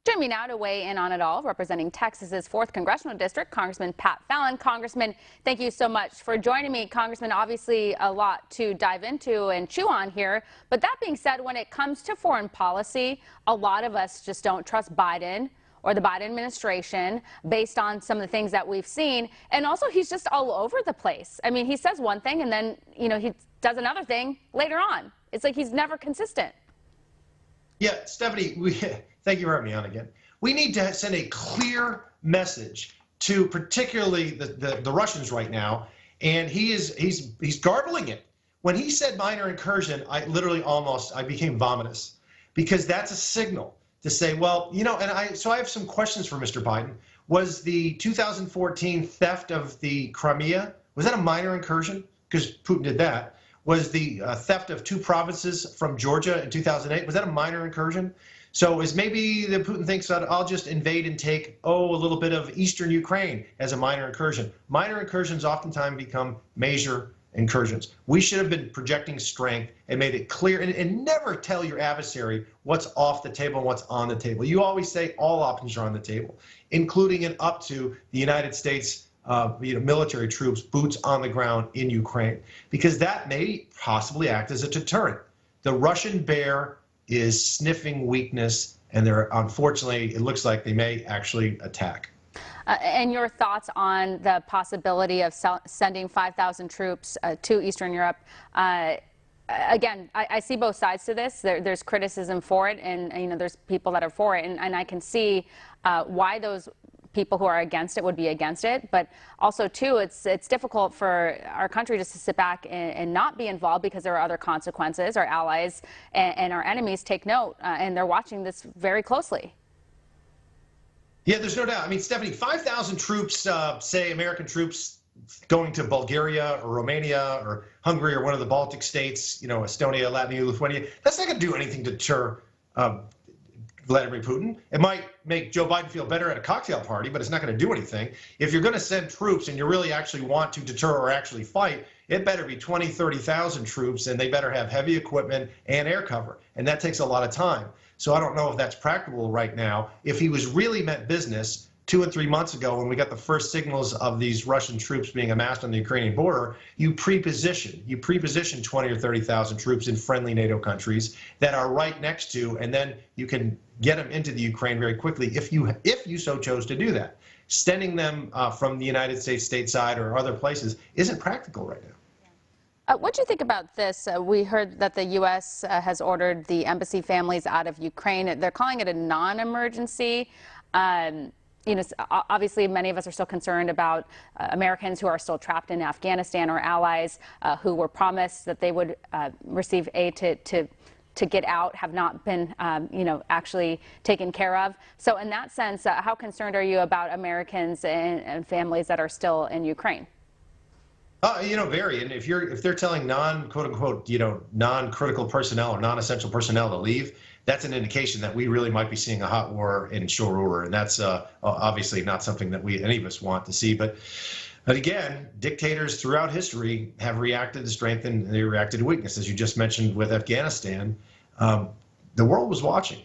Join me now to weigh in on it all, representing Texas's 4th Congressional District, Congressman Pat Fallon. Congressman, thank you so much for joining me. Congressman, obviously a lot to dive into and chew on here. But that being said, when it comes to foreign policy, a lot of us just don't trust Biden or the Biden administration based on some of the things that we've seen. And also, he's just all over the place. I mean, he says one thing and then, he does another thing later on. It's like he's never consistent. Yeah, Stephanie, thank you for having me on again. We need to send a clear message to particularly the Russians right now, and he's garbling it. When he said minor incursion, I became vomitous, because that's a signal to say, well, so I have some questions for Mr. Biden. Was the 2014 theft of the Crimea, was that a minor incursion? Because Putin did that. Was the theft of 2 provinces from Georgia in 2008, was that a minor incursion? So is maybe that Putin thinks that I'll just invade and take, a little bit of eastern Ukraine as a minor incursion. Minor incursions oftentimes become major incursions. We should have been projecting strength and made it clear, and never tell your adversary what's off the table and what's on the table. You always say all options are on the table, including and up to the United States military troops, boots on the ground in Ukraine, because that may possibly act as a deterrent. The Russian bear is sniffing weakness, and unfortunately, it looks like they may actually attack. And your thoughts on the possibility of sending 5,000 troops to Eastern Europe? Again, I see both sides to this. There's criticism for it, and there's people that are for it, and I can see why those people who are against it would be against it. But also, too, it's difficult for our country just to sit back and not be involved, because there are other consequences. Our allies and our enemies take note, and they're watching this very closely. Yeah, there's no doubt. I mean, Stephanie, 5,000 troops, say American troops going to Bulgaria or Romania or Hungary or one of the Baltic states, Estonia, Latvia, Lithuania, that's not going to do anything to deter Vladimir Putin. It might make Joe Biden feel better at a cocktail party, but it's not going to do anything. If you're going to send troops and you really actually want to deter or actually fight, it better be 20, 30,000 troops, and they better have heavy equipment and air cover. And that takes a lot of time. So I don't know if that's practical right now. If he was really meant business 2 and 3 months ago, when we got the first signals of these Russian troops being amassed on the Ukrainian border, you pre-position 20 or 30,000 troops in friendly NATO countries that are right next to, and then you can get them into the Ukraine very quickly if you so chose to do that. Sending them from the United States stateside or other places isn't practical right now. What do you think about this? We heard that the U.S. Has ordered the embassy families out of Ukraine. They're calling it a non-emergency. Obviously, many of us are still concerned about Americans who are still trapped in Afghanistan, or allies who were promised that they would receive aid to get out, have not been, actually taken care of. So in that sense, how concerned are you about Americans and families that are still in Ukraine? Very. And if they're telling non-critical personnel or non-essential personnel to leave, that's an indication that we really might be seeing a hot war in short order. And that's obviously not something that any of us want to see. But again, dictators throughout history have reacted to strength and they reacted to weakness. As you just mentioned with Afghanistan, the world was watching.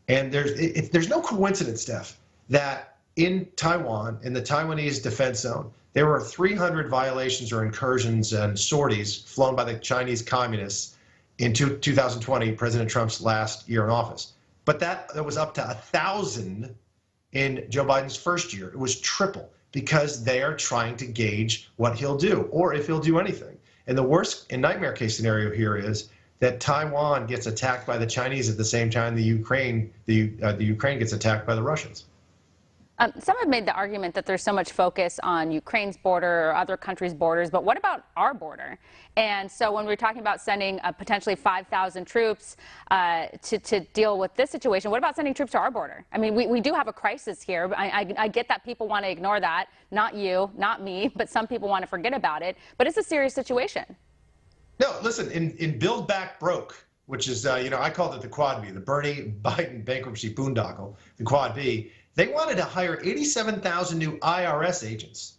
And there's no coincidence, Steph, that in Taiwan, in the Taiwanese defense zone, there were 300 violations or incursions and sorties flown by the Chinese communists in 2020, President Trump's last year in office. But that was up to 1,000 in Joe Biden's first year. It was triple, because they are trying to gauge what he'll do, or if he'll do anything. And the worst and nightmare case scenario here is that Taiwan gets attacked by the Chinese at the same time the Ukraine gets attacked by the Russians. Some have made the argument that there's so much focus on Ukraine's border or other countries' borders, but what about our border? And so when we're talking about sending potentially 5,000 troops to deal with this situation, what about sending troops to our border? I mean, we do have a crisis here. I get that people want to ignore that. Not you, not me, but some people want to forget about it. But it's a serious situation. No, listen, in Build Back Broke, which is, I called it the Quad B, the Bernie Biden bankruptcy boondoggle, the Quad B. They wanted to hire 87,000 new IRS agents.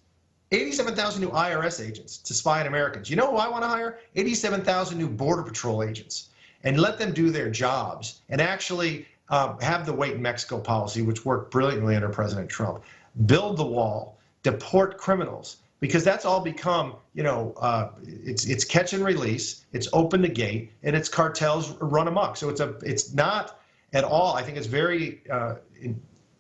87,000 new IRS agents to spy on Americans. You know who I want to hire? 87,000 new Border Patrol agents, and let them do their jobs and actually have the wait in Mexico policy, which worked brilliantly under President Trump, build the wall, deport criminals, because that's all become, it's catch and release, it's open the gate, and it's cartels run amok. So it's not at all, I think it's very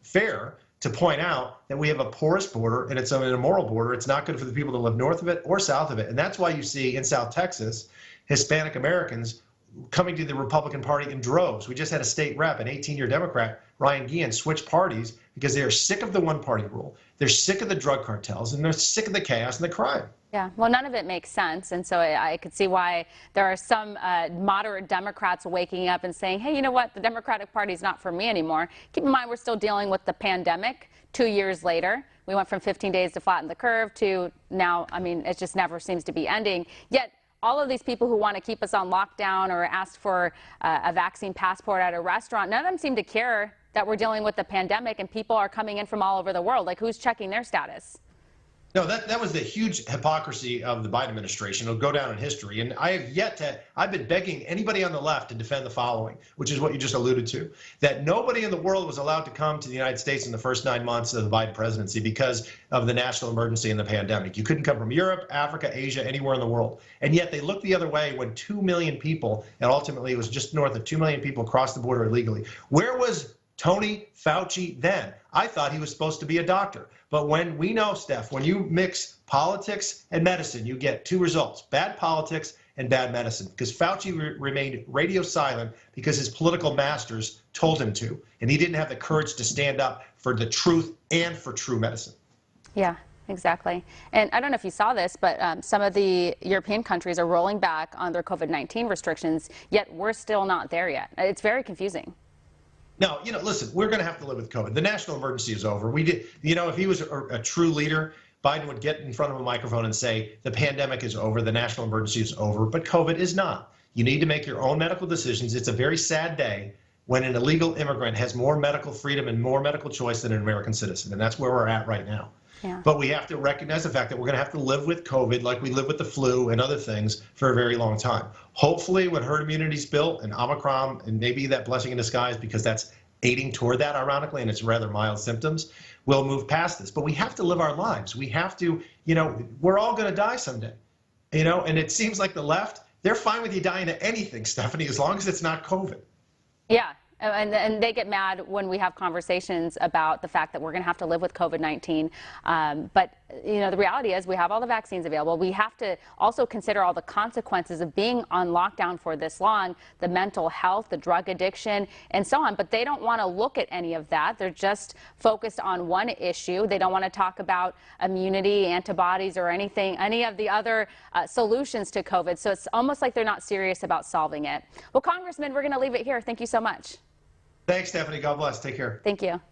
fair to point out that we have a porous border and it's an immoral border. It's not good for the people to live north of it or south of it. And that's why you see in South Texas, Hispanic Americans coming to the Republican Party in droves. We just had a state rep, an 18-year Democrat, Ryan Guillen, switch parties because they are sick of the one-party rule. They're sick of the drug cartels, and they're sick of the chaos and the crime. Yeah, well, none of it makes sense. And so I could see why there are some moderate Democrats waking up and saying, hey, you know what? The Democratic Party is not for me anymore. Keep in mind, we're still dealing with the pandemic 2 years later. We went from 15 days to flatten the curve to now, I mean, it just never seems to be ending. Yet all of these people who want to keep us on lockdown or ask for a vaccine passport at a restaurant, none of them seem to care that we're dealing with the pandemic and people are coming in from all over the world. Like, who's checking their status? No, that was the huge hypocrisy of the Biden administration. It'll go down in history. And I've been begging anybody on the left to defend the following, which is what you just alluded to, that nobody in the world was allowed to come to the United States in the first 9 months of the Biden presidency because of the national emergency and the pandemic. You couldn't come from Europe, Africa, Asia, anywhere in the world. And yet they looked the other way when 2 million people, and ultimately it was just north of 2 million people crossed the border illegally. Where was Tony Fauci then? I thought he was supposed to be a doctor. But when we know, Steph, when you mix politics and medicine, you get two results: bad politics and bad medicine. Because Fauci remained radio silent because his political masters told him to. And he didn't have the courage to stand up for the truth and for true medicine. Yeah, exactly. And I don't know if you saw this, but some of the European countries are rolling back on their COVID-19 restrictions, yet we're still not there yet. It's very confusing. No, listen, we're going to have to live with COVID. The national emergency is over. We did, if he was a true leader, Biden would get in front of a microphone and say, the pandemic is over, the national emergency is over, but COVID is not. You need to make your own medical decisions. It's a very sad day when an illegal immigrant has more medical freedom and more medical choice than an American citizen, and that's where we're at right now. Yeah. But we have to recognize the fact that we're going to have to live with COVID like we live with the flu and other things for a very long time. Hopefully, when herd immunity is built and Omicron, and maybe that blessing in disguise, because that's aiding toward that, ironically, and it's rather mild symptoms, we'll move past this. But we have to live our lives. We have to, we're all going to die someday, and it seems like the left, they're fine with you dying of anything, Stephanie, as long as it's not COVID. Yeah. And they get mad when we have conversations about the fact that we're going to have to live with COVID-19. But, the reality is we have all the vaccines available. We have to also consider all the consequences of being on lockdown for this long, the mental health, the drug addiction, and so on. But they don't want to look at any of that. They're just focused on one issue. They don't want to talk about immunity, antibodies, or any of the other solutions to COVID. So it's almost like they're not serious about solving it. Well, Congressman, we're going to leave it here. Thank you so much. Thanks, Stephanie. God bless. Take care. Thank you.